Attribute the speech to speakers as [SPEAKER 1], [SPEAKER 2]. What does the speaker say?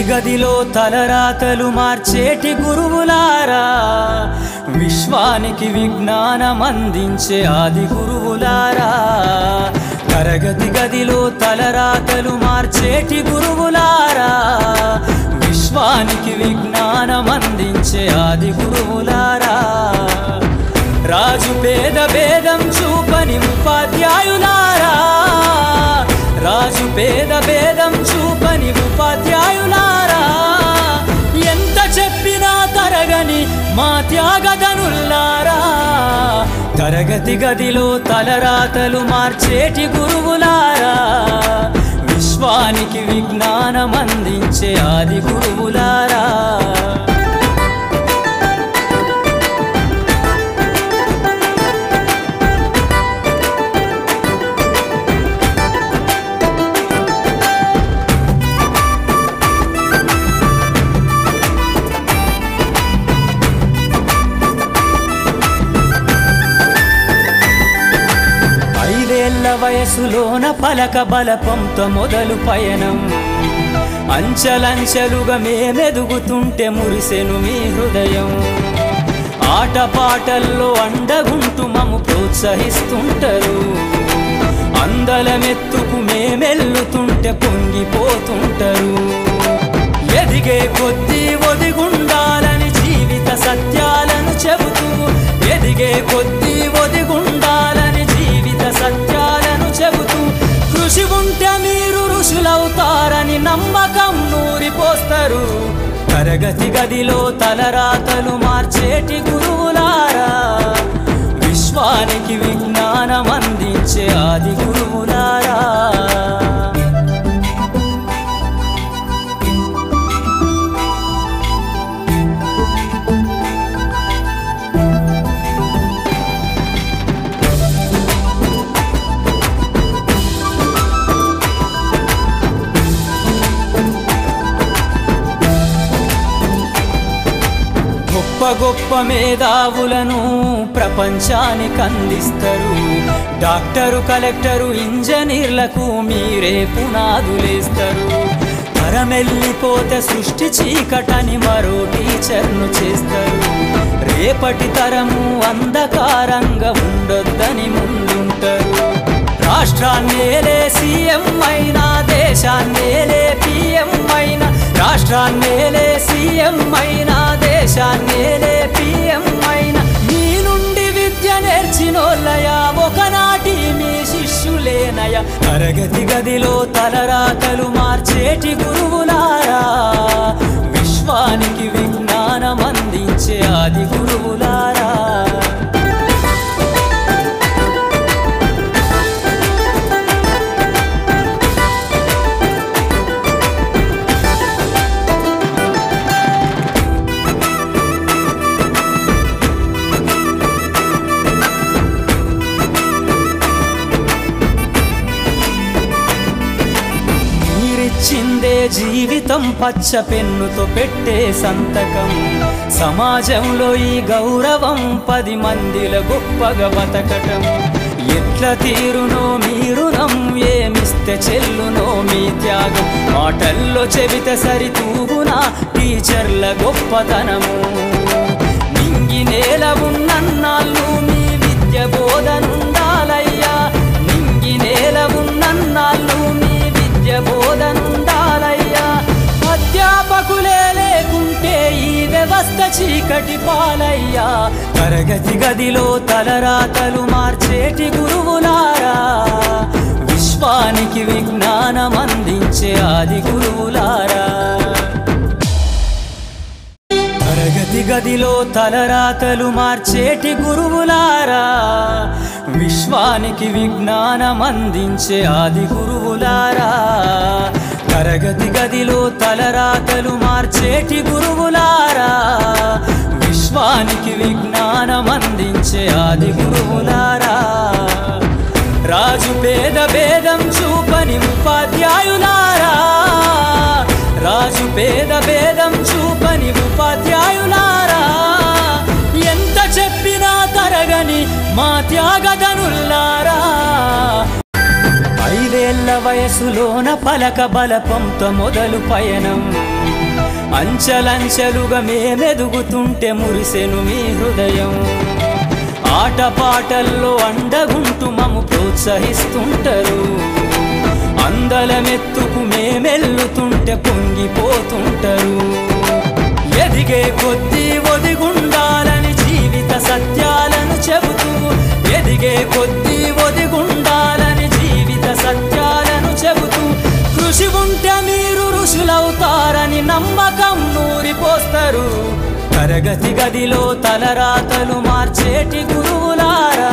[SPEAKER 1] గదిలో తలరాతలు మార్చేటి గురువులారా, విశ్వానికి విజ్ఞానం అందించే ఆది గురువులారా. తరగతి గదిలో తలరాతలు మార్చేటి గురువులారా, విశ్వానికి విజ్ఞానం అందించే ఆది గురువులారా. రాజు పేద భేదం చూపని ఉపాధ్యాయులారా, రాజు పేద భేదం చూపని ఉపాధ్యాయులారా. ఎంత చెప్పినా తరగని మా త్యాగధనుల్లారా, తరగతి గదిలో తలరాతలు మార్చేటి గురువులారా, విశ్వానికి విజ్ఞానం అందించే ఆది గురువులారా. వయసులోన పలక బలపంతో మొదలు పయనం, అంచలంచెలుగా మేమెదుగుతుంటే మురిసెను మీ హృదయం. ఆటపాటల్లో అండగుంటూ మము ప్రోత్సహిస్తుంటారు, అందలమెత్తుకు మేమెల్లుతుంటే పొంగిపోతుంటారు. ఎదిగే కొద్దీ ఒదిగుండాలని జీవిత సత్యాలను చెబుతూ, ఎదిగే కొద్దీ ఒదిగుండాలని జీవిత సత్యాలను చెబుతూ, కృషి ఉంటే మీరు ఋషులవుతారని నమ్మకం నూరిపోస్తారు. తరగతి గదిలో తలరాతలు మార్చేటి గురువులారా, విశ్వానికి విజ్ఞానం అందించే ఆది గురువులారా. గొప్ప గొప్ప మేధావులను ప్రపంచానికి అందిస్తారు. డాక్టరు, కలెక్టరు, ఇంజనీర్లకు మీరే పునాదులేస్తారు. తరమెల్లిపోతే సృష్టి చీకటని మరో టీచర్ను చేస్తారు. రేపటి తరము అంధకారంగా ఉండొద్దని ముందుంటారు. రాష్ట్రాన్నేలే సీఎం అయినా, దేశాన్నేలే పిఎం అయినా, రాష్ట్రాన్నేలే సీఎం అయినా, దేశాన్నేలే పిఎం అయినా, మీ నుండి విద్య నేర్చినోళ్ళయా, ఒకనాటి మీ శిష్యులేనయా. తరగతి గదిలో తలరాతలు మార్చేటి గురువులారా, విశ్వానికి విజ్ఞానం అందించే ఆది గురువులారా. చిందే జీవితం పచ్చ పెన్నుతో పెట్టే సంతకం, సమాజంలో ఈ గౌరవం 10 మందిల గొప్పగా బతకటం. ఎట్ల తీరునో మీ రుణం, ఏమిస్తే చెల్లునో మీ త్యాగం. మాటల్లో చెబితే సరితూగునా టీచర్ల గొప్పతనము. నింగి నేల ఉన్నన్నాళ్ళు మీ విద్య బోధనుండాలయ్యా, నింగి నేల ఉన్నన్నాళ్ళు మీ విద్య బోధనుండాలయ్యా. అధ్యాపకులే లేకుంటే ఈ వ్యవస్థ చీకటి పాలయ్యా. తరగతి గదిలో తలరాతలు మార్చేటి గురువులారా, విశ్వానికి విజ్ఞానం అందించే ఆది గురువులారా. తరగతి గదిలో తలరాతలు మార్చేటి గురువులారా, విశ్వానికి విజ్ఞానం అందించే ఆది గురువులారా. తరగతి గదిలో తలరాతలు మార్చేటి గురువులారా, విశ్వానికి విజ్ఞానం అందించే ఆది గురువులారా. రాజు పేద భేదం చూపని ఉపాధ్యాయులారా, రాజు పేద భేదం చూపని ఉపాధ్యాయులారా. ఎంత చెప్పినా తరగని మా త్యాగధనుల్లారా. 5 ఏళ్ల వయసులోన పలక బలపంతో మొదలు పయనం, అంచెలంచెలుగా మేమెదుగుతుంటే మురిసెను మీ హృదయం ఆటపాటల్లో అండగుంటూ మమ్ము ప్రోత్సహిస్తుంటారు అందలమెత్తుకు మేమెల్లుతుంటే పొంగిపోతుంటారు ఎదిగే కొద్దీ ఒదిగుండాలని జీవిత సత్యాలను చెబుతూ ఎదిగే కొద్దీ ఒదిగుండాలని జీవిత సత్యాలను చెబుతూ కృషి ఉంటే మీరు ఋషులవుతారని నమ్మకం నూరిపోస్తారు తరగతి గదిలో తలరాతలు మార్చేటి గురువులారా